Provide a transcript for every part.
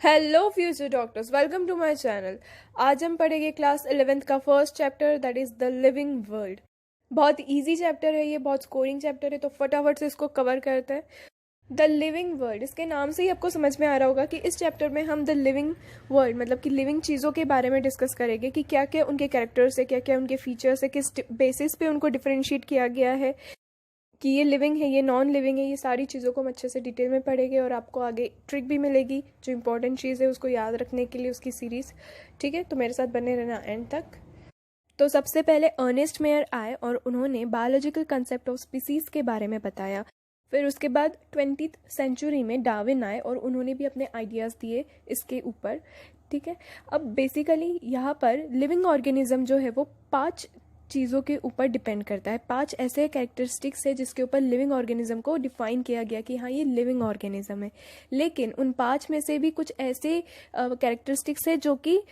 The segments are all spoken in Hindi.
Hello future doctors, welcome to my channel. आज हम पढ़ेंगे क्लास 11th का first chapter, that is the living world. बहुत इजी चैप्टर है ये, बहुत स्कोरिंग चैप्टर है, तो फटाफट से इसको कवर करते हैं। द लिविंग वर्ल्ड, इसके नाम से ही आपको समझ में आ रहा होगा कि इस चैप्टर में हम द लिविंग वर्ल्ड मतलब कि लिविंग चीज़ों के बारे में डिस्कस करेंगे कि क्या क्या उनके कैरेक्टर्स है, क्या क्या उनके फीचर्स है, किस बेसिस पे उनको डिफरेंशिएट किया गया है, कि ये लिविंग है, ये नॉन लिविंग है। ये सारी चीज़ों को हम अच्छे से डिटेल में पढ़ेंगे और आपको आगे ट्रिक भी मिलेगी जो इंपॉर्टेंट चीज़ है उसको याद रखने के लिए, उसकी सीरीज़। ठीक है, तो मेरे साथ बने रहना एंड तक। तो सबसे पहले अर्नेस्ट मेयर आए और उन्होंने बायोलॉजिकल कंसेप्ट ऑफ स्पीसीज के बारे में बताया। फिर उसके बाद 20th सेंचुरी में डार्विन आए और उन्होंने भी अपने आइडियाज़ दिए इसके ऊपर। ठीक है, अब बेसिकली यहाँ पर लिविंग ऑर्गेनिज्म जो है वो 5 चीज़ों के ऊपर डिपेंड करता है। 5 ऐसे कैरेक्टरिस्टिक्स है जिसके ऊपर लिविंग ऑर्गेनिज्म को डिफाइन किया गया कि हाँ ये लिविंग ऑर्गेनिज्म है। लेकिन उन 5 में से भी कुछ ऐसे कैरेक्टरिस्टिक्स है जो कि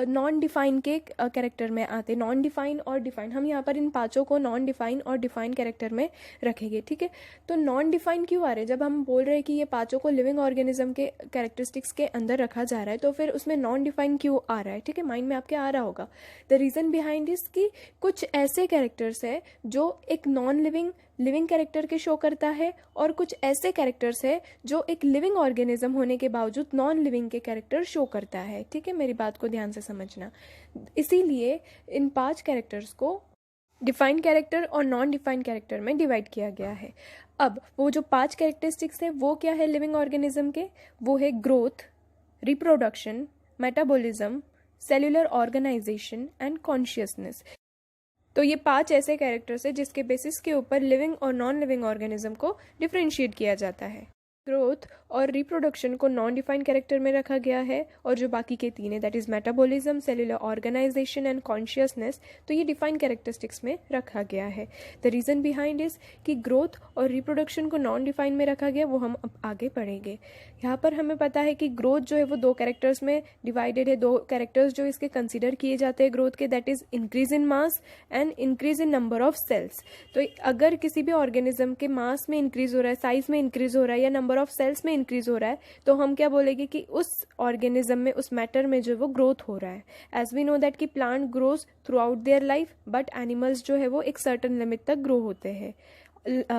नॉन डिफाइन के कैरेक्टर में आते, नॉन डिफाइन और डिफाइन। हम यहाँ पर इन 5 को नॉन डिफाइन और डिफाइन कैरेक्टर में रखेंगे। ठीक है, तो नॉन डिफाइन क्यों आ रहे हैं? जब हम बोल रहे हैं कि ये 5 को लिविंग ऑर्गेनिज्म के कैरेक्टरिस्टिक्स के अंदर रखा जा रहा है, तो फिर उसमें नॉन डिफाइन क्यों आ रहा है? ठीक है, माइंड में आपके आ रहा होगा। द रीज़न बिहाइंड दिस कि कुछ ऐसे कैरेक्टर्स है जो एक नॉन लिविंग कैरेक्टर के शो करता है, और कुछ ऐसे कैरेक्टर्स है जो एक लिविंग ऑर्गेनिज्म होने के बावजूद नॉन लिविंग के कैरेक्टर शो करता है। ठीक है, मेरी बात को ध्यान से समझना। इसीलिए इन 5 कैरेक्टर्स को डिफाइंड कैरेक्टर और नॉन डिफाइंड कैरेक्टर में डिवाइड किया गया है। अब वो जो 5 कैरेक्टरिस्टिक्स है वो क्या है लिविंग ऑर्गेनिज्म के? वो है growth, reproduction, metabolism, cellular organisation and consciousness. तो ये 5 ऐसे कैरेक्टर्स है जिसके बेसिस के ऊपर लिविंग और नॉन लिविंग ऑर्गेनिज्म को डिफरेंशिएट किया जाता है। ग्रोथ और रिप्रोडक्शन को नॉन डिफाइंड कैरेक्टर में रखा गया है, और जो बाकी के 3 है that is metabolism, cellular organisation and consciousness, तो ये डिफाइंड कैरेक्टरिस्टिक्स में रखा गया है। द रीज़न बिहाइंड इज कि ग्रोथ और रिप्रोडक्शन को नॉन डिफाइंड में रखा गया, वो हम अब आगे पढ़ेंगे। यहाँ पर हमें पता है कि ग्रोथ जो है वो 2 कैरेक्टर्स में डिवाइडेड है। 2 कैरेक्टर्स जो इसके कंसिडर किए जाते हैं ग्रोथ के, that is increase in mass and increase in number of cells. तो अगर किसी भी ऑर्गेनिज्म के मास में इंक्रीज हो रहा है, साइज में इंक्रीज हो रहा है या नंबर ऑफ सेल्स में इंक्रीज हो रहा है, तो हम क्या बोलेंगे कि उस ऑर्गेनिज्म में, उस मैटर में जो वो ग्रोथ हो रहा है। एज वी नो दैट कि plant grows through out their life, but animals जो है वो एक सर्टन लिमिट तक ग्रो होते हैं।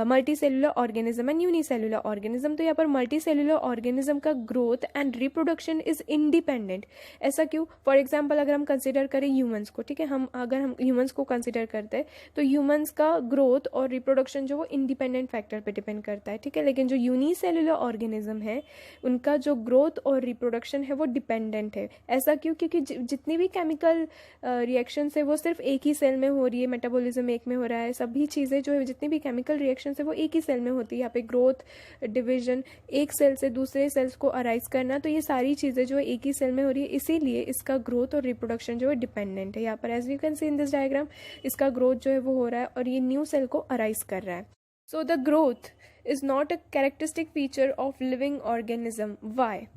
Multi cellular organism and unicellular organism, तो यहाँ पर मल्टी सेलुलर ऑर्गेनिज्म का growth and reproduction is independent. ऐसा क्यों? फॉर एग्जाम्पल अगर हम कंसिडर करें ह्यूमंस को, ठीक है, अगर हम ह्यूमंस को कंसिडर करते हैं तो ह्यूमंस का ग्रोथ और रिप्रोडक्शन जो वो इंडिपेंडेंट फैक्टर पे डिपेंड करता है। ठीक है, लेकिन जो यूनिसेलुलर ऑर्गेनिज्म है उनका जो ग्रोथ और रिप्रोडक्शन है वो डिपेंडेंट है। ऐसा क्यों? क्योंकि जितनी भी केमिकल रिएक्शन है वो सिर्फ एक ही सेल में हो रही है, मेटाबॉलिज्म एक में हो रहा है, सभी चीज़ें जो है जितनी भी केमिकल रिएक्शन है वो एक ही सेल में होती है। यहाँ पे ग्रोथ, डिवीजन, एक सेल से दूसरे सेल्स को अराइज करना, तो ये सारी चीज़ें जो है एक ही सेल में हो रही है, इसीलिए इसका ग्रोथ और रिप्रोडक्शन जो है डिपेंडेंट है। यहाँ पर as you can see in this diagram इसका ग्रोथ जो है वो हो रहा है और ये न्यू सेल को अराइज कर रहा है। So the growth is not a characteristic feature of living organism. Why?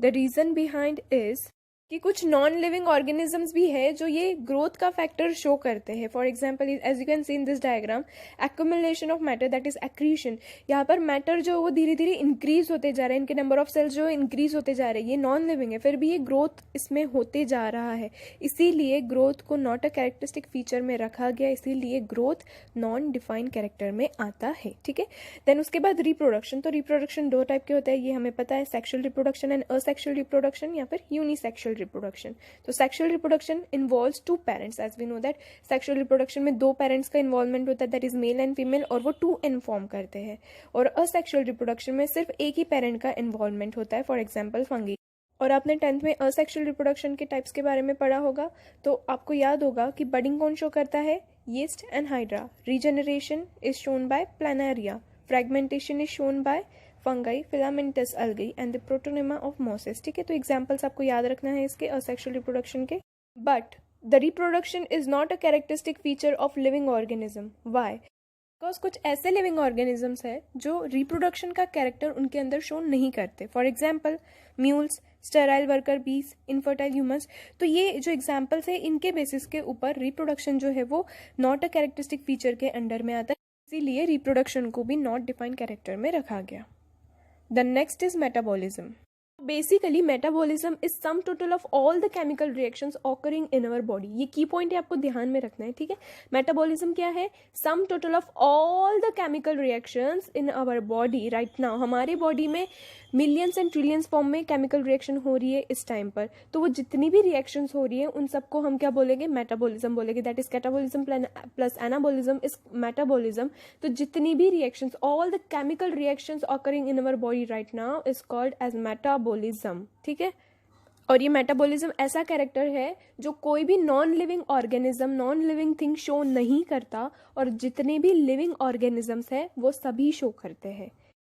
The reason behind is कि कुछ नॉन लिविंग ऑर्गेनिजम्स भी है जो ये ग्रोथ का फैक्टर शो करते हैं। For example as you can see in this diagram, accumulation of matter that is accretion. यहाँ पर मैटर जो वो धीरे धीरे इंक्रीज होते जा रहे हैं, इनके नंबर ऑफ सेल्स जो इंक्रीज होते जा रहे हैं। ये नॉन लिविंग है, फिर भी ये ग्रोथ इसमें होते जा रहा है, इसीलिए ग्रोथ को नॉट अ कैरेक्टरिस्टिक फीचर में रखा गया, इसीलिए ग्रोथ नॉन डिफाइंड कैरेक्टर में आता है। ठीक है, देन उसके बाद रिप्रोडक्शन। तो रिप्रोडक्शन 2 टाइप के होते हैं, ये हमें पता है, sexual reproduction and asexual reproduction या फिर यूनिसेक्शुअल रिप्रोडक्शन। तो sexual reproduction involves 2 parents. As we know that sexual reproduction में 2 पेरेंट्स का इन्वॉल्वमेंट होता है, that is male and female, और वो 2 इन्फॉर्म करते हैं। और असेक्सुअल रिप्रोडक्शन में सिर्फ एक ही पेरेंट का इन्वॉल्वमेंट होता है, फॉर एग्जाम्पल फंगी। और आपने 10th में असेक्सुअल रिप्रोडक्शन के टाइप्स के बारे में पढ़ा होगा, तो आपको याद होगा कि बडिंग कौन शो करता है? Yeast and hydra. Regeneration is shown by planaria. Fragmentation is shown by fungi, filamentous algae and the protonema of mosses. ठीक है, तो एग्जाम्पल्स आपको याद रखना है इसके असेक्सुअल रिप्रोडक्शन के। But the reproduction is not a characteristic feature of living organism. Why? Because कुछ ऐसे लिविंग ऑर्गेनिजम्स है जो रिप्रोडक्शन का कैरेक्टर उनके अंदर शो नहीं करते। For example mules, sterile worker बीज, इनफर्टाइल ह्यूमंस। तो ये जो एग्जाम्पल्स है इनके बेसिस के ऊपर रिप्रोडक्शन जो है वो नॉट अ कैरेक्टरिस्टिक फीचर के अंडर में आता है, इसीलिए रिप्रोडक्शन को भी नॉट डिफाइंड कैरेक्टर में रखा गया। The next is metabolism. Basically metabolism is sum total of all the chemical reactions occurring in our body. ये की पॉइंट है, आपको ध्यान में रखना है, ठीक है। मेटाबॉलिज्म क्या है? Sum total of all the chemical reactions in our body right now. हमारे बॉडी में मिलियंस एंड ट्रिलियंस फॉर्म में केमिकल रिएक्शन हो रही है इस टाइम पर, तो वो जितनी भी रिएक्शंस हो रही है उन सबको हम क्या बोलेंगे? मेटाबॉलिज्म बोलेंगे। That is catabolism plus anabolism is metabolism. तो जितनी भी reactions, all the chemical reactions occurring in our body right now is called as metabolism, ठीक है। और ये मेटाबॉलिज्म ऐसा कैरेक्टर है जो कोई भी non living organism, non living thing show नहीं करता, और जितने भी लिविंग ऑर्गेनिजम्स है वो सभी शो करते हैं।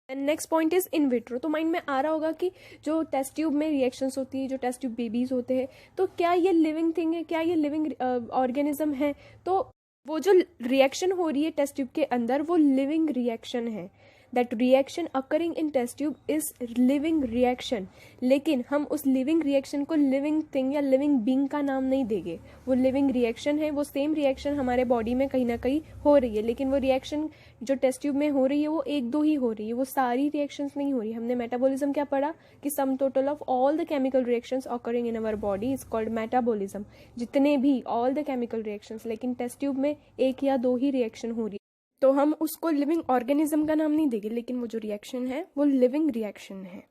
And next point is in vitro. तो माइंड में आ रहा होगा कि जो टेस्ट ट्यूब में रिएक्शंस होती है, जो टेस्ट ट्यूब बेबीज होते हैं, तो क्या ये लिविंग थिंग है, क्या ये लिविंग ऑर्गेनिज्म है? तो वो जो रिएक्शन हो रही है टेस्ट ट्यूब के अंदर वो लिविंग रिएक्शन है। That reaction occurring in test tube is living reaction. लेकिन हम उस लिविंग रिएक्शन को लिविंग थिंग या लिविंग बीइंग का नाम नहीं देंगे। वो लिविंग रिएक्शन है, वो सेम रिएक्शन हमारे बॉडी में कहीं ना कहीं हो रही है, लेकिन वो रिएक्शन जो टेस्ट ट्यूब में हो रही है वो एक दो ही हो रही है, वो सारी रिएक्शंस नहीं हो रही। हमने मेटाबॉलिज्म क्या पढ़ा कि sum total of all the chemical reactions occurring in our body is called metabolism. जितने भी ऑल द केमिकल रिएक्शंस, लेकिन टेस्ट ट्यूब में एक या दो ही रिएक्शन हो रही है, तो हम उसको लिविंग ऑर्गेनिज्म का नाम नहीं देंगे, लेकिन वो जो रिएक्शन है वो लिविंग रिएक्शन है।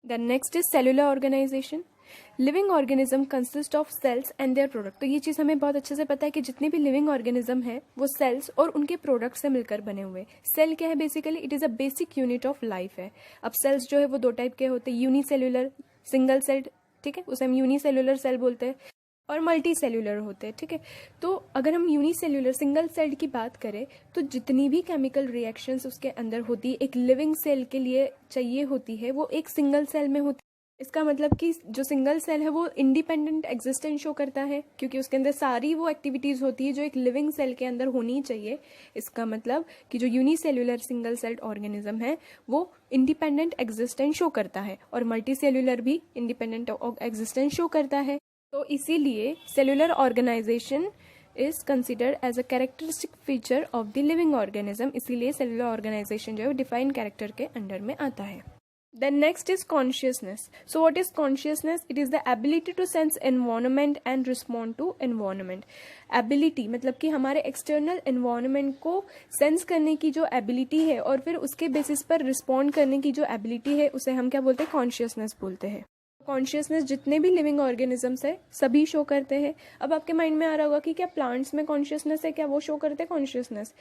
Then next is cellular organisation. Living organism consist of cells and their product. तो ये चीज़ हमें बहुत अच्छे से पता है कि जितने भी लिविंग ऑर्गेनिज्म है वो सेल्स और उनके प्रोडक्ट से मिलकर बने हुए। सेल क्या है? Basically it is a basic unit of life है। अब सेल्स जो है वो दो टाइप के होते हैं, यूनिसेल्यूलर, सिंगल सेल्ड, ठीक है, उसे हम यूनिसेल्यूलर सेल बोलते हैं, और मल्टी सेल्यूलर होते हैं, ठीक है। तो अगर हम यूनिसेल्यूलर सिंगल सेल्ड की बात करें तो जितनी भी केमिकल रिएक्शंस उसके अंदर होती है, एक लिविंग सेल के लिए चाहिए होती है, वो एक सिंगल सेल में होती है। इसका मतलब कि जो सिंगल सेल है वो इंडिपेंडेंट एग्जिस्टेंस शो करता है, क्योंकि उसके अंदर सारी वो एक्टिविटीज़ होती है जो एक लिविंग सेल के अंदर होनी चाहिए। इसका मतलब कि जो यूनिसेल्यूलर सिंगल सेल्ड ऑर्गेनिज्म है वो इंडिपेंडेंट एग्जिस्टेंस शो करता है, और मल्टी सेल्यूलर भी इंडिपेंडेंट एग्जिस्टेंस शो करता है। तो इसीलिए cellular organisation is considered as a characteristic feature of the living organism. इसीलिए सेलुलर ऑर्गेनाइजेशन जो है डिफाइंड कैरेक्टर के अंडर में आता है। Then next is consciousness. So what is consciousness? It is the ability to sense environment and respond to environment. Ability मतलब कि हमारे एक्सटर्नल एनवायरनमेंट को सेंस करने की जो एबिलिटी है और फिर उसके बेसिस पर रिस्पॉन्ड करने की जो एबिलिटी है उसे हम क्या बोलते हैं? कॉन्शियसनेस बोलते हैं। कॉन्शियसनेस जितने भी लिविंग ऑर्गेनिजम्स है सभी शो करते हैं। अब आपके माइंड में आ रहा होगा कि क्या प्लांट्स में कॉन्शियसनेस है, क्या वो शो करते हैं कॉन्शियसनेस?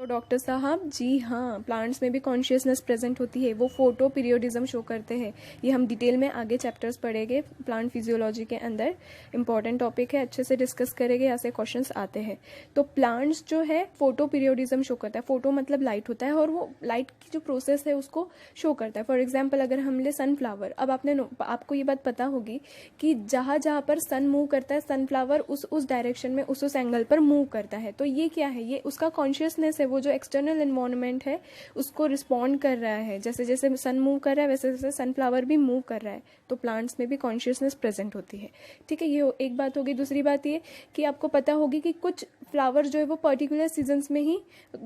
तो डॉक्टर साहब जी हाँ, प्लांट्स में भी कॉन्शियसनेस प्रेजेंट होती है, वो फोटो पीरियोडिज्म शो करते हैं। ये हम डिटेल में आगे चैप्टर्स पढ़ेंगे प्लांट फिजियोलॉजी के अंदर, इंपॉर्टेंट टॉपिक है, अच्छे से डिस्कस करेंगे, यहाँ से क्वेश्चंस आते हैं। तो प्लांट्स जो है फोटो पीरियोडिज्म शो करता है। फोटो मतलब लाइट होता है, और वो लाइट की जो प्रोसेस है उसको शो करता है। फॉर एग्जाम्पल अगर हम ले सनफ्लावर, अब आपको ये बात पता होगी कि जहाँ जहाँ पर सन मूव करता है सनफ्लावर उस डायरेक्शन में उस एंगल पर मूव करता है। तो ये क्या है? ये उसका कॉन्शियसनेस है। वो जो एक्सटर्नल एनवायरनमेंट है उसको रिस्पॉन्ड कर रहा है, जैसे जैसे सन मूव कर रहा है वैसे वैसे सनफ्लावर भी मूव कर रहा है। तो प्लांट्स में भी कॉन्शियसनेस प्रेजेंट होती है, ठीक है। ये एक बात होगी। दूसरी बात ये कि आपको पता होगी कि कुछ फ्लावर जो है वो पर्टिकुलर सीजन्स में ही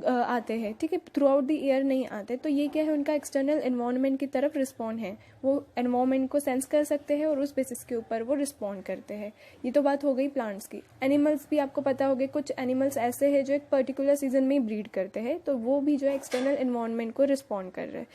आते हैं, ठीक है, थ्रू आउट द ईयर नहीं आते। तो ये क्या है? उनका एक्सटर्नल एनवायरनमेंट की तरफ रिस्पॉन्ड है, वो एनवायरनमेंट को सेंस कर सकते हैं और उस बेसिस के ऊपर वो रिस्पॉन्ड करते हैं। ये तो बात हो गई प्लांट्स की। एनिमल्स भी आपको पता होगा, कुछ एनिमल्स ऐसे हैं जो एक पर्टिकुलर सीजन में ही ब्रीड करते हैं, तो वो भी जो है एक्सटर्नल एनवायरनमेंट को रिस्पॉन्ड कर रहे हैं।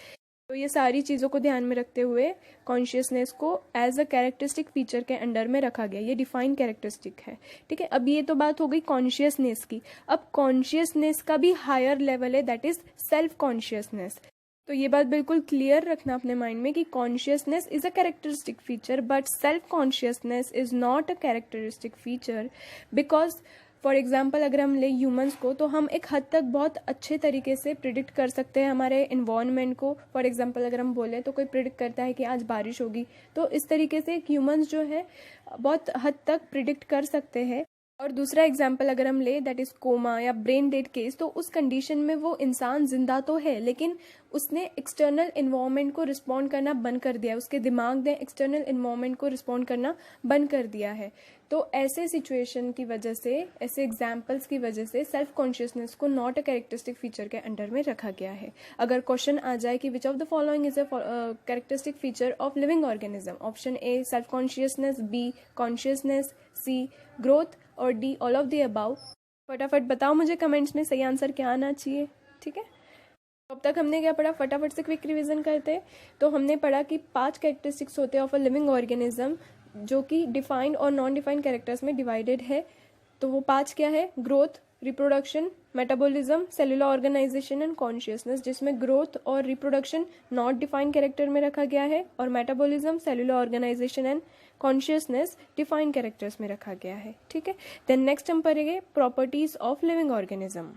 तो ये सारी चीज़ों को ध्यान में रखते हुए कॉन्शियसनेस को एज अ कैरेक्टरिस्टिक फीचर के अंडर में रखा गया। ये डिफाइंड कैरेक्टरिस्टिक है, ठीक है। अब ये तो बात हो गई कॉन्शियसनेस की। अब कॉन्शियसनेस का भी हायर लेवल है, दैट इज सेल्फ कॉन्शियसनेस। तो ये बात बिल्कुल क्लियर रखना अपने माइंड में कि consciousness is a characteristic feature but self consciousness is not a characteristic feature. Because for example अगर हम ले ह्यूमंस को, तो हम एक हद तक बहुत अच्छे तरीके से प्रिडिक्ट कर सकते हैं हमारे इन्वायरमेंट को। फॉर एग्जाम्पल अगर हम बोले तो कोई प्रिडिक्ट करता है कि आज बारिश होगी, तो इस तरीके से ह्यूमंस जो है बहुत हद तक प्रिडिक्ट कर सकते हैं। और दूसरा एग्जाम्पल अगर हम ले दैट इज कोमा या ब्रेन डेड केस, तो उस कंडीशन में वो इंसान जिंदा तो है लेकिन उसने एक्सटर्नल इन्वायरमेंट को रिस्पॉन्ड करना बंद कर दिया है, उसके दिमाग ने एक्सटर्नल इन्वायरमेंट को रिस्पॉन्ड करना बंद कर दिया है। तो ऐसे सिचुएशन की वजह से, ऐसे एग्जाम्पल्स की वजह से सेल्फ कॉन्शियसनेस को नॉट अ कैरेक्टरिस्टिक फीचर के अंडर में रखा गया है। अगर क्वेश्चन आ जाए कि which of the following is a characteristic feature of living organism, option A self consciousness, B consciousness, C growth और D all of the above, फटाफट बताओ मुझे कमेंट्स में सही आंसर क्या आना चाहिए। ठीक है, अब तक हमने क्या पढ़ा, फटाफट से क्विक रिवीजन करते हैं। तो हमने पढ़ा कि 5 कैरेक्टरिस्टिक्स होते हैं ऑफ अ लिविंग ऑर्गेनिज्म, जो कि डिफाइंड और नॉन डिफाइंड कैरेक्टर्स में डिवाइडेड है। तो वो 5 क्या है, growth, reproduction, metabolism, cellular organisation and consciousness, जिसमें ग्रोथ और रिप्रोडक्शन नॉट डिफाइंड कैरेक्टर में रखा गया है और metabolism, cellular organisation and consciousness defined characters में रखा गया है। ठीक है, देन नेक्स्ट हम पढ़ेंगे प्रॉपर्टीज ऑफ लिविंग ऑर्गेनिज्म।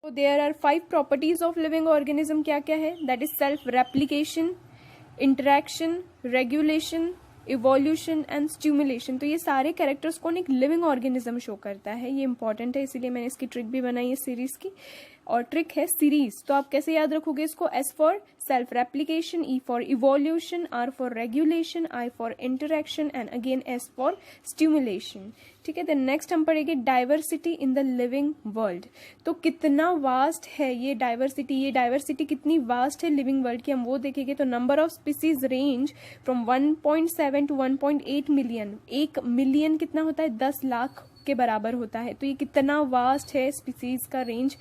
तो there are 5 properties of living organism. क्या क्या है, that is self replication, interaction, regulation, evolution and stimulation. तो ये सारे कैरेक्टर्स कौन एक लिविंग ऑर्गेनिज्म शो करता है, ये इंपॉर्टेंट है, इसीलिए मैंने इसकी ट्रिक भी बनाई है सीरीज की, और ट्रिक है सीरीज। तो आप कैसे याद रखोगे इसको, S for self replication, E for evolution, R for regulation, I for interaction and again S for stimulation. ठीक है, देन नेक्स्ट हम पढ़ेंगे diversity in the living world. तो कितना वास्ट है ये डाइवर्सिटी कितनी वास्ट है लिविंग वर्ल्ड की, हम वो देखेंगे। तो number of species range from 1.7 to 1.8 million. 1 million कितना होता है, 10 लाख के बराबर होता है। तो ये कितना वास्ट है स्पीसीज का रेंज,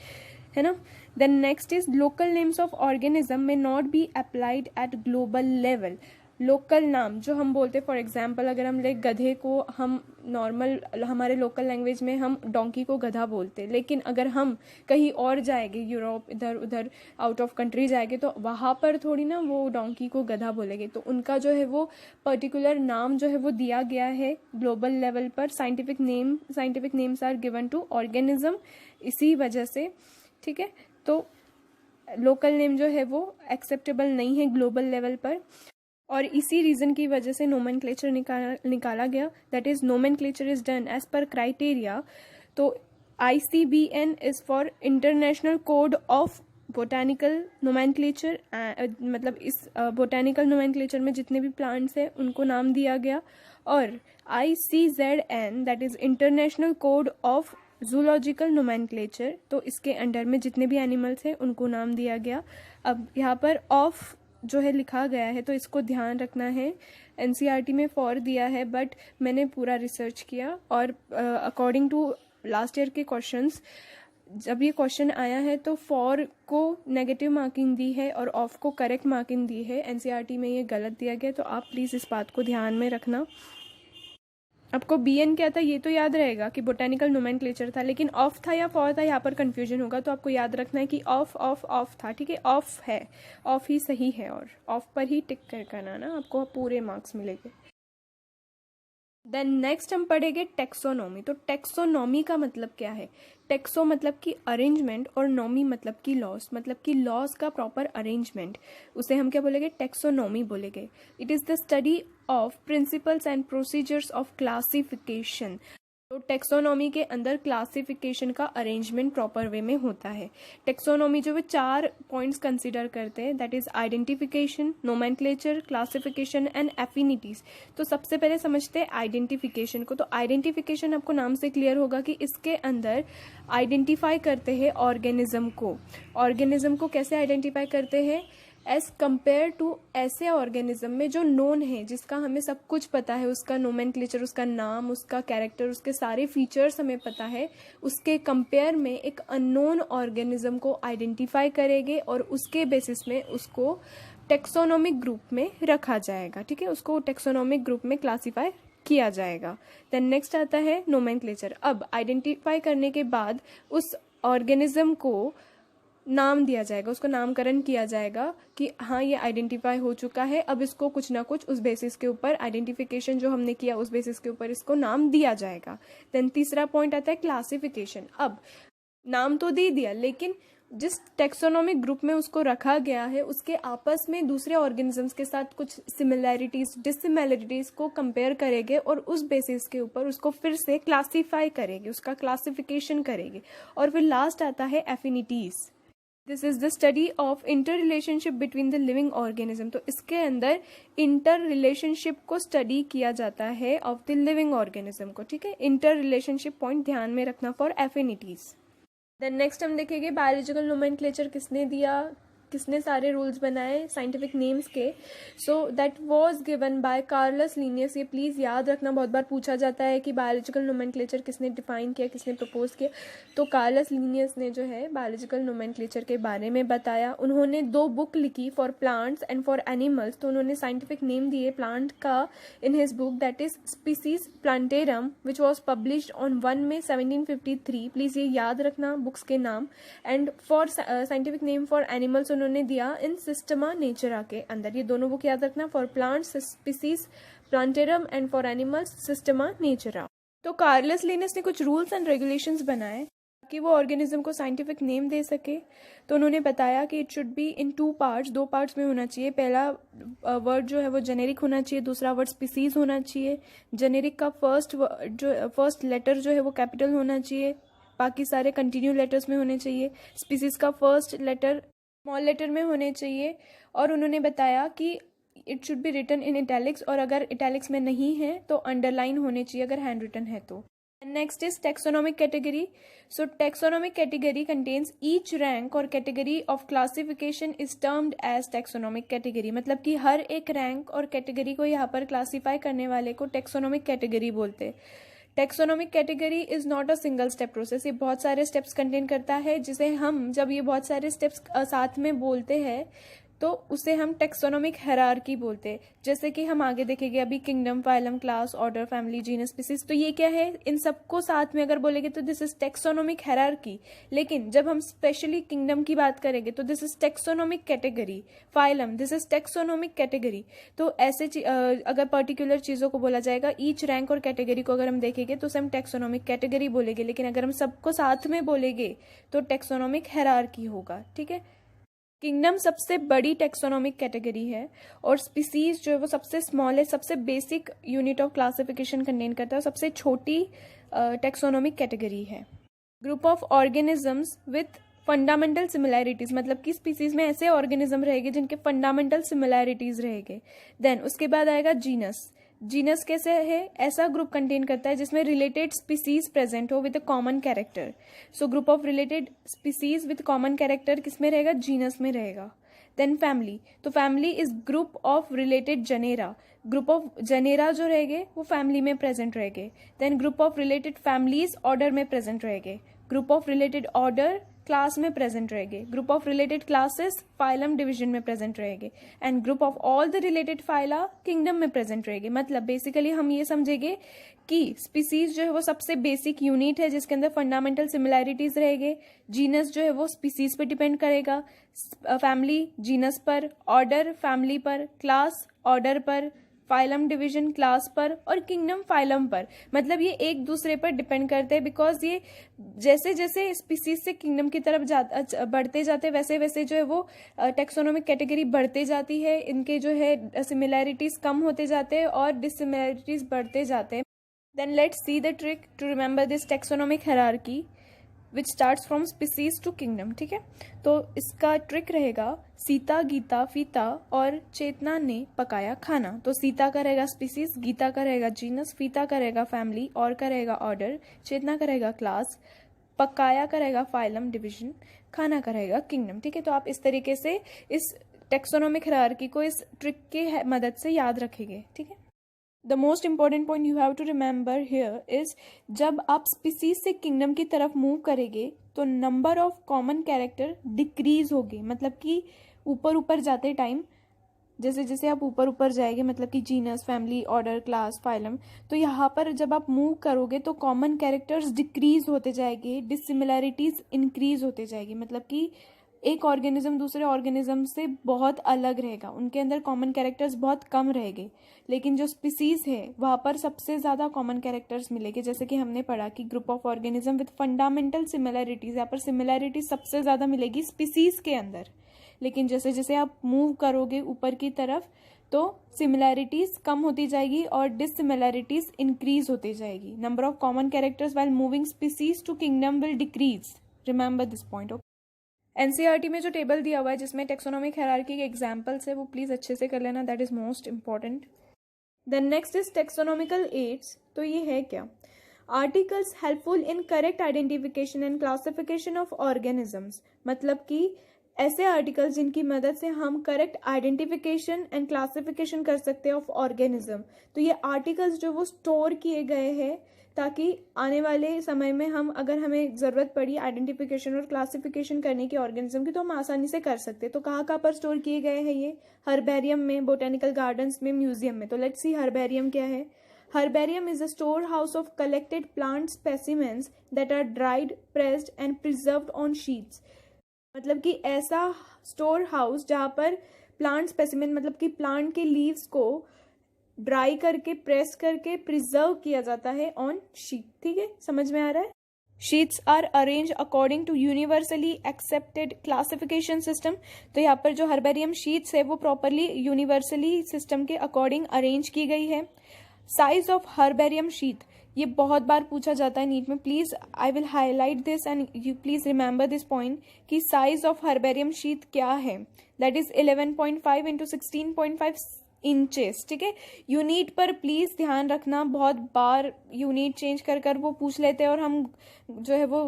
है ना। Then next is local names of organism may not be applied at global level. Local नाम जो हम बोलते हैं, फॉर एग्जाम्पल अगर हम ले गधे को, हम नॉर्मल हमारे लोकल लैंग्वेज में हम डोंकी को गधा बोलते हैं, लेकिन अगर हम कहीं और जाएंगे, यूरोप इधर उधर आउट ऑफ कंट्री जाएंगे, तो वहाँ पर थोड़ी ना वो डोंकी को गधा बोलेंगे। तो उनका जो है वो पर्टिकुलर नाम जो है वो दिया गया है ग्लोबल लेवल पर। Scientific names are given to organism इसी वजह से। ठीक है, तो लोकल नेम जो है वो एक्सेप्टेबल नहीं है ग्लोबल लेवल पर, और इसी रीजन की वजह से नोमेनक्लेचर निकाला गया, that is nomenclature is done as per criteria. तो ICBN is for international code of botanical nomenclature, मतलब इस बोटानिकल नोमेनक्लेचर में जितने भी प्लांट्स हैं उनको नाम दिया गया, और ICZN that is international code of zoological nomenclature, तो इसके अंडर में जितने भी एनिमल्स हैं उनको नाम दिया गया। अब यहाँ पर ऑफ जो है लिखा गया है, तो इसको ध्यान रखना है। NCERT में फॉर दिया है, बट मैंने पूरा रिसर्च किया और अकॉर्डिंग टू लास्ट ईयर के क्वेश्चंस, जब ये क्वेश्चन आया है तो फॉर को नेगेटिव मार्किंग दी है और ऑफ को करेक्ट मार्किंग दी है। NCERT में ये गलत दिया गया, तो आप प्लीज़ इस बात को ध्यान में रखना। आपको BN क्या था ये तो याद रहेगा कि बोटेनिकल नोमेनक्लेचर था, लेकिन ऑफ था या फॉर था यहाँ पर कंफ्यूजन होगा, तो आपको याद रखना है कि ऑफ था। ठीक है, ऑफ है, ऑफ ही सही है, और ऑफ पर ही टिक कर करना ना, आपको पूरे मार्क्स मिलेंगे। देन नेक्स्ट हम पढ़ेंगे टेक्सोनॉमी। तो टेक्सोनॉमी का मतलब क्या है, टेक्सो मतलब कि अरेंजमेंट और नॉमी मतलब कि लॉस, मतलब कि लॉस का प्रॉपर अरेंजमेंट, उसे हम क्या बोलेंगे, टेक्सोनॉमी बोलेंगे। It is the study of principles and procedures of classification. तो टेक्सोनॉमी के अंदर क्लासिफिकेशन का अरेंजमेंट प्रॉपर वे में होता है। टेक्सोनॉमी जो वे 4 पॉइंट्स कंसीडर करते हैं, that is identification, nomenclature, classification and affinities. तो सबसे पहले समझते हैं आइडेंटिफिकेशन को। तो आइडेंटिफिकेशन आपको नाम से क्लियर होगा कि इसके अंदर आइडेंटिफाई करते हैं ऑर्गेनिज्म को। ऑर्गेनिज्म को कैसे आइडेंटिफाई करते हैं, एज कंपेयर टू ऐसे ऑर्गेनिज्म में जो नोन है, जिसका हमें सब कुछ पता है, उसका नोमेनक्लेचर, उसका नाम, उसका कैरेक्टर, उसके सारे फीचर्स हमें पता है, उसके कंपेयर में एक अननोन ऑर्गेनिज्म को आइडेंटिफाई करेंगे और उसके बेसिस में उसको टेक्सोनोमिक ग्रुप में रखा जाएगा। ठीक है, उसको टेक्सोनोमिक ग्रुप में क्लासीफाई किया जाएगा। देन नेक्स्ट आता है नोमेनक्लेचर। अब आइडेंटिफाई करने के बाद उस ऑर्गेनिज्म को नाम दिया जाएगा, उसको नामकरण किया जाएगा कि हाँ ये आइडेंटिफाई हो चुका है, अब इसको कुछ ना कुछ उस बेसिस के ऊपर, आइडेंटिफिकेशन जो हमने किया उस बेसिस के ऊपर इसको नाम दिया जाएगा। देन तीसरा पॉइंट आता है क्लासिफिकेशन। अब नाम तो दे दिया, लेकिन जिस टेक्सोनोमिक ग्रुप में उसको रखा गया है उसके आपस में दूसरे ऑर्गेनिजम्स के साथ कुछ सिमिलैरिटीज, डिसिमिलैरिटीज को कंपेयर करेंगे और उस बेसिस के ऊपर उसको फिर से क्लासीफाई करेंगे, उसका क्लासिफिकेशन करेंगे। और फिर लास्ट आता है affinities. This is the study of inter relationship between the living organism. तो इसके अंदर इंटर रिलेशनशिप को स्टडी किया जाता है ऑफ द लिविंग ऑर्गेनिज्म को, ठीक है। इंटर रिलेशनशिप पॉइंट ध्यान में रखना फॉर एफिनिटीज। देन नेक्स्ट हम देखेंगे बायोलॉजिकल नोमेनक्लेचर किसने दिया, किसने सारे रूल्स बनाए साइंटिफिक नेम्स के। So that was given by Carolus Linnaeus. ये प्लीज़ याद रखना, बहुत बार पूछा जाता है कि बायोलॉजिकल नोमेनक्लेचर किसने डिफाइन किया, किसने प्रपोज किया। तो कार्लस लिनियस ने जो है बायोलॉजिकल नोमेनक्लेचर के बारे में बताया। उन्होंने 2 बुक लिखी for plants and for animals. तो उन्होंने साइंटिफिक नेम दिए प्लांट का in his book, that is species plantarum, which was published on 1 May 1753। Please ये याद रखना बुक्स के नाम। And for scientific name for animals उन्होंने दिया इन सिस्टमा नेचरा के अंदर। ये दोनों बुक याद रखना, for plants Species Plantarum and for animals Systema Naturae. तो कार्लस लिनियस ने कुछ रूल्स एंड रेगुलेशंस बनाए ताकि वो ऑर्गेनिज्म को साइंटिफिक नेम दे सके। तो उन्होंने बताया कि it should be in 2 parts, 2 parts में होना चाहिए। पहला वर्ड जो है वो जेनेरिक होना चाहिए, दूसरा वर्ड स्पीसीज होना चाहिए। जेनेरिक का फर्स्ट लेटर जो है वो कैपिटल होना चाहिए, बाकी सारे कंटिन्यू लेटर्स में होने चाहिए। स्पीसीज का फर्स्ट लेटर स्मॉल लेटर में होने चाहिए। और उन्होंने बताया कि it should be written in italics, और अगर इटैलिक्स में नहीं है तो अंडरलाइन होने चाहिए अगर हैंड रिटन है तो। Next is taxonomic category. So taxonomic category contains each rank और category of classification is termed as taxonomic category. मतलब कि हर एक रैंक और कैटेगरी को यहाँ पर क्लासीफाई करने वाले को टेक्सोनोमिक कैटेगरी बोलते। Taxonomic category is not a single step process. ये बहुत सारे स्टेप्स कंटेन करता है, जिसे हम जब ये बहुत सारे स्टेप्स साथ में बोलते हैं तो उसे हम टेक्सोनोमिक हायरार्की बोलते हैं। जैसे कि हम आगे देखेंगे अभी kingdom, phylum, class, order, family, genus, species. तो ये क्या है, इन सबको साथ में अगर बोलेंगे तो दिस इज टेक्सोनोमिक हायरार्की। लेकिन जब हम स्पेशली किंगडम की बात करेंगे तो this is taxonomic category. Phylum, this is taxonomic category. तो ऐसे अगर पर्टिकुलर चीजों को बोला जाएगा, ईच रैंक और कैटेगरी को अगर हम देखेंगे तो उसे हम टेक्सोनोमिक कैटेगरी बोलेंगे। लेकिन अगर हम सबको साथ में बोलेंगे तो टेक्सोनोमिक हायरार्की होगा, ठीक है। किंगडम सबसे बड़ी टेक्सोनोमिक कैटेगरी है और स्पीसीज जो है वो सबसे स्मॉल है, सबसे basic unit of classification contain करता है, सबसे छोटी टेक्सोनोमिक कैटेगरी है। Group of organisms with fundamental similarities, मतलब कि स्पीसीज में ऐसे ऑर्गेनिज्म रहेंगे जिनके फंडामेंटल सिमिलैरिटीज रहेंगे। देन उसके बाद आएगा जीनस। जीनस कैसे है, ऐसा ग्रुप कंटेन करता है जिसमें रिलेटेड स्पीसीज प्रेजेंट हो with a common character. So group of related species with common character किसमें रहेगा, जीनस में रहेगा। देन फैमिली, तो family is group of related genera. Group of genera जो रहेंगे वो फैमिली में प्रेजेंट रहेंगे। Then group of related families order में प्रेजेंट रहेंगे। Group of related order class में प्रेजेंट रहेंगे। Group of related classes phylum division में प्रेजेंट रहेंगे। And group of all the related phyla kingdom में प्रेजेंट रहेंगे। मतलब बेसिकली हम ये समझेंगे कि स्पीसीज जो है वो सबसे बेसिक यूनिट है जिसके अंदर फंडामेंटल सिमिलैरिटीज रहेंगे। जीनस जो है वो स्पीसीज पे डिपेंड करेगा, फैमिली जीनस पर, ऑर्डर फैमिली पर, क्लास ऑर्डर पर, फाइलम डिवीजन क्लास पर, और किंगडम फाइलम पर। मतलब ये एक दूसरे पर डिपेंड करते हैं, बिकॉज ये जैसे जैसे स्पीसीज से किंगडम की तरफ बढ़ते जाते वैसे वैसे जो है वो टेक्सोनोमिक कैटेगरी बढ़ते जाती है। इनके जो है सिमिलैरिटीज कम होते जाते हैं और डिससिमिलैरिटीज बढ़ते जाते हैं। Then let's see the trick to remember this taxonomic hierarchy which starts from species to kingdom, ठीक है। तो इसका ट्रिक रहेगा, सीता, गीता, फीता और चेतना ने पकाया खाना। तो सीता का रहेगा स्पीसीज, गीता का रहेगा जीनस, फीता का रहेगा फैमिली, और का रहेगा ऑर्डर, चेतना का रहेगा क्लास, पकाया का रहेगा फाइलम डिवीजन, खाना का रहेगा किंगडम, ठीक है। तो आप इस तरीके से इस टेक्सोनोमिक हायरार्की को इस ट्रिक के मदद से याद रखेंगे, ठीक है। The most important point you have to remember here is, जब आप स्पीसीज से किंगडम की तरफ मूव करेंगे तो number of common character decrease होगी। मतलब कि ऊपर ऊपर जाते टाइम जैसे जैसे आप ऊपर ऊपर जाएंगे, मतलब कि genus, family, order, class, phylum, तो यहाँ पर जब आप मूव करोगे तो कॉमन कैरेक्टर्स डिक्रीज होते जाएंगे, डिससिमिलैरिटीज इंक्रीज होते जाएगी। मतलब कि एक ऑर्गेनिज्म दूसरे ऑर्गेनिज्म से बहुत अलग रहेगा, उनके अंदर कॉमन कैरेक्टर्स बहुत कम रहेंगे। लेकिन जो स्पीसीज है वहाँ पर सबसे ज़्यादा कॉमन कैरेक्टर्स मिलेंगे। जैसे कि हमने पढ़ा कि group of organism with fundamental similarities, यहाँ पर सिमिलैरिटीज सबसे ज़्यादा मिलेगी स्पीसीज के अंदर। लेकिन जैसे जैसे आप मूव करोगे ऊपर की तरफ तो सिमिलैरिटीज कम होती जाएगी और डिससिमिलैरिटीज इंक्रीज होती जाएगी। Number of common characters while moving species to kingdom will decrease, remember this point. NCERT में जो टेबल दिया हुआ है जिसमें टेक्सोनोमिक हायरार्की के एग्जाम्पल्स है वो प्लीज अच्छे से कर लेना, that is most important. Then next is taxonomical aids. तो ये है क्या? Articles helpful in correct identification and classification of organisms, मतलब कि ऐसे आर्टिकल्स जिनकी मदद से हम करेक्ट आइडेंटिफिकेशन एंड क्लासिफिकेशन कर सकते हैं ऑफ ऑर्गेनिज्म। तो ये आर्टिकल्स जो वो स्टोर किए गए हैं ताकि आने वाले समय में हम अगर हमें ज़रूरत पड़ी आइडेंटिफिकेशन और क्लासिफिकेशन करने की ऑर्गेनिज्म की तो हम आसानी से कर सकते हैं। तो कहाँ कहाँ पर स्टोर किए गए हैं ये? हर्बेरियम में, बोटेनिकल गार्डन्स में, म्यूजियम में। तो लेट्स सी हर्बेरियम क्या है। Herbarium is a storehouse of collected plant specimens that are dried, pressed and preserved on sheets। मतलब कि ऐसा स्टोर हाउस जहाँ पर प्लांट स्पेसिमेन मतलब कि प्लांट के लीव्स को ड्राई करके, प्रेस करके प्रिजर्व किया जाता है ऑन शीट। ठीक है, समझ में आ रहा है? Sheets are arrange according to universally accepted classification system. तो यहाँ पर जो हर्बेरियम शीट्स है वो प्रॉपरली यूनिवर्सली सिस्टम के अकॉर्डिंग अरेंज की गई है। साइज ऑफ हर्बेरियम शीट, ये बहुत बार पूछा जाता है नीट में। Please I will highlight this and you please remember this point कि साइज ऑफ हर्बेरियम शीट क्या है। That is 11.5 into 16.5 inches. ठीक है, यूनिट पर प्लीज ध्यान रखना, बहुत बार यूनिट चेंज कर कर वो पूछ लेते हैं और हम जो है वो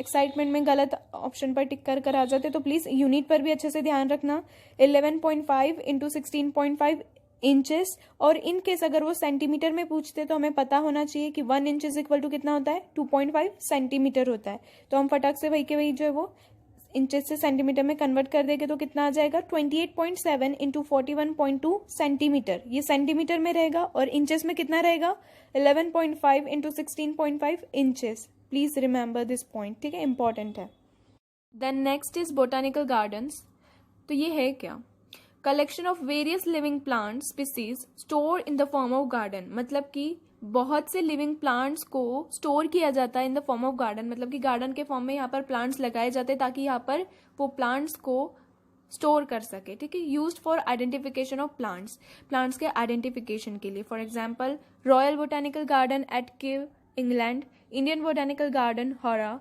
एक्साइटमेंट में गलत ऑप्शन पर टिक कर आ जाते, तो प्लीज यूनिट पर भी अच्छे से ध्यान रखना। 11.5 इंटू 16.5 इंचेस। और इन केस अगर वो सेंटीमीटर में पूछते तो हमें पता होना चाहिए कि 1 इंच इज इक्वल टू कितना होता है? 2.5 सेंटीमीटर होता है। तो हम फटाक से वही के वही जो है वो इंचेस से सेंटीमीटर में कन्वर्ट कर देंगे तो कितना आ जाएगा? 28.7 इंटू 41.2 सेंटीमीटर। ये सेंटीमीटर में रहेगा और इंचेस में कितना रहेगा? 11.5 into 16.5 inches. Please remember this point. ठीक है, इंपॉर्टेंट है। Then next is botanical gardens. तो ये है क्या? Collection of various living plant species store in the form of garden, मतलब कि बहुत से लिविंग प्लांट्स को स्टोर किया जाता है इन द फॉर्म ऑफ गार्डन, मतलब कि गार्डन के फॉर्म में यहाँ पर प्लांट्स लगाए जाते हैं ताकि यहाँ पर वो प्लांट्स को स्टोर कर सके। ठीक है, used for identification of plants, plants के आइडेंटिफिकेशन के लिए। For example Royal Botanical Garden at Kew England, Indian Botanical Garden Howrah,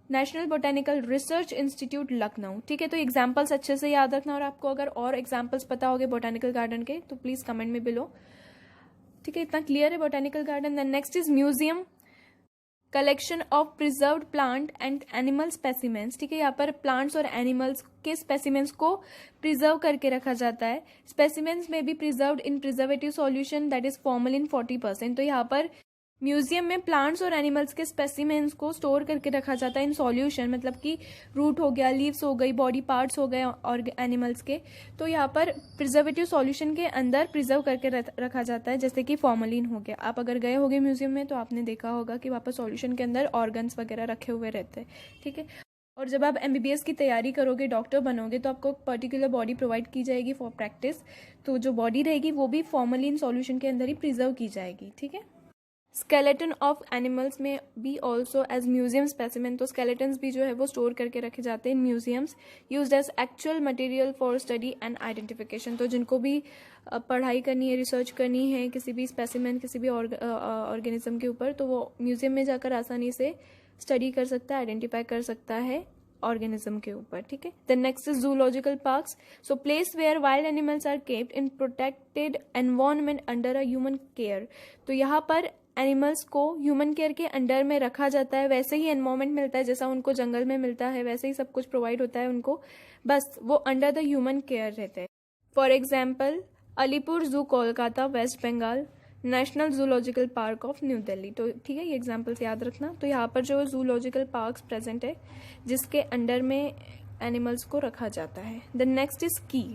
National Botanical Research Institute Lucknow. ठीक है, तो एग्जाम्पल्स अच्छे से याद रखना और आपको अगर और एग्जाम्पल्स पता होंगे बोटेनिकल गार्डन के तो प्लीज कमेंट में बिलो। ठीक है, इतना क्लियर है botanical garden. Then next is museum, collection of preserved plant and animal specimens. ठीक है, यहाँ पर प्लांट्स और एनिमल्स के स्पेसिमेंस को प्रिजर्व करके रखा जाता है। Specimens may be preserved in preservative solution that is formalin 40%। तो यहाँ पर म्यूजियम में प्लांट्स और एनिमल्स के स्पेसिमेंस को स्टोर करके रखा जाता है इन सॉल्यूशन, मतलब कि रूट हो गया, लीव्स हो गई, बॉडी पार्ट्स हो गए और एनिमल्स के। तो यहाँ पर प्रिजर्वेटिव सॉल्यूशन के अंदर प्रिजर्व करके रखा जाता है, जैसे कि फॉर्मलिन हो गया। आप अगर गए होगे म्यूजियम में तो आपने देखा होगा कि वहाँ पर सॉल्यूशन के अंदर ऑर्गन्स वगैरह रखे हुए रहते हैं। ठीक है, और जब आप MBBS की तैयारी करोगे, डॉक्टर बनोगे, तो आपको पर्टिकुलर बॉडी प्रोवाइड की जाएगी फॉर प्रैक्टिस। तो जो बॉडी रहेगी वो भी फॉर्मलिन सॉल्यूशन के अंदर ही प्रिजर्व की जाएगी। ठीक है, स्केलेटन ऑफ एनिमल्स में भी ऑल्सो एज म्यूजियम स्पेसिमेन। तो स्केलेटन्स भी जो है वो स्टोर करके रखे जाते हैं in museums, used as actual material for study and identification. तो जिनको भी पढ़ाई करनी है, रिसर्च करनी है किसी भी स्पेसिमेन, किसी भी ऑर्गेनिज्म के ऊपर, तो वो म्यूजियम में जाकर आसानी से स्टडी कर सकता है, आइडेंटिफाई कर सकता है ऑर्गेनिज्म के ऊपर। ठीक है, the next is zoological parks. So place where wild animals are kept in protected environment under a human care. तो यहाँ पर एनिमल्स को ह्यूमन केयर के अंडर में रखा जाता है, वैसे ही एनवायरनमेंट मिलता है जैसा उनको जंगल में मिलता है, वैसे ही सब कुछ प्रोवाइड होता है उनको, बस वो अंडर द ह्यूमन केयर रहते हैं। For example Alipur zoo Kolkata West Bengal, national zoological park of New Delhi. तो ठीक है, ये एग्जाम्पल्स याद रखना। तो यहाँ पर जो जूलॉजिकल पार्क्स प्रेजेंट है जिसके अंडर में एनिमल्स को रखा जाता है। The next is key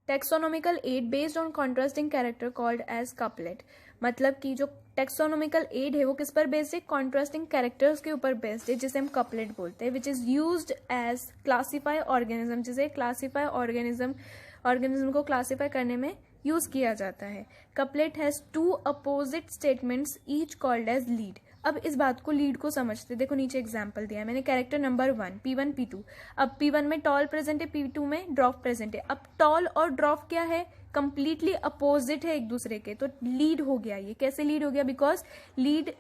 taxonomical aid based on contrasting character called as couplet. मतलब कि जो टेक्सोनोमिकल एड है वो किस पर बेस्ड है? कॉन्ट्रास्टिंग कैरेक्टर्स के ऊपर बेस्ड है, जिसे हम कपलेट बोलते हैं, which is used as classify organism, जिसे क्लासीफाई ऑर्गेनिज्म को क्लासीफाई करने में यूज किया जाता है। Couplet has two opposite statements each called as lead. अब इस बात को लीड को समझते, देखो नीचे एग्जाम्पल दिया है मैंने, कैरेक्टर नंबर 1 P1 P2। अब P1 में टॉल प्रेजेंट है, P2 में ड्रॉप प्रेजेंट है। अब टॉल और ड्रॉप क्या है? कंप्लीटली अपोजिट है एक दूसरे के, तो लीड हो गया। ये कैसे लीड हो गया? बिकॉज लीड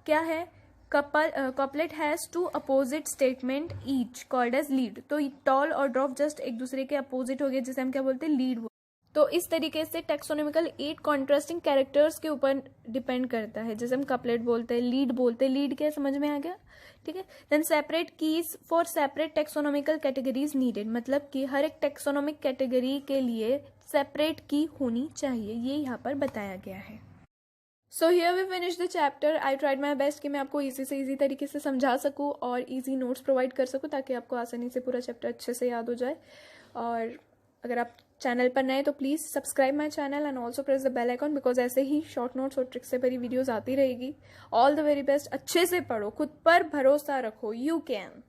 क्या है? Couplet has two opposite statement each called as lead. तो टॉल और ड्रॉप जस्ट एक दूसरे के अपोजिट हो गए, जिसे हम क्या बोलते हैं, लीड। तो इस तरीके से टेक्सोनॉमिकल 8 कॉन्ट्रास्टिंग कैरेक्टर्स के ऊपर डिपेंड करता है, जैसे हम कपलेट बोलते हैं, लीड बोलते हैं। लीड क्या समझ में आ गया, ठीक है। Then separate keys for separate taxonomical categories needed, मतलब कि हर एक टेक्सोनॉमिक कैटेगरी के लिए सेपरेट की होनी चाहिए, ये यहाँ पर बताया गया है। So here we finish the chapter. I tried my best कि मैं आपको ईजी से ईजी तरीके से समझा सकूँ और ईजी नोट्स प्रोवाइड कर सकूँ, ताकि आपको आसानी से पूरा चैप्टर अच्छे से याद हो जाए। और अगर आप चैनल पर नए तो please subscribe my channel and also press the bell icon, because ऐसे ही शॉर्ट नोट्स और ट्रिक्स से भरी वीडियोज़ आती रहेगी। ऑल द वेरी बेस्ट, अच्छे से पढ़ो, खुद पर भरोसा रखो, यू कैन।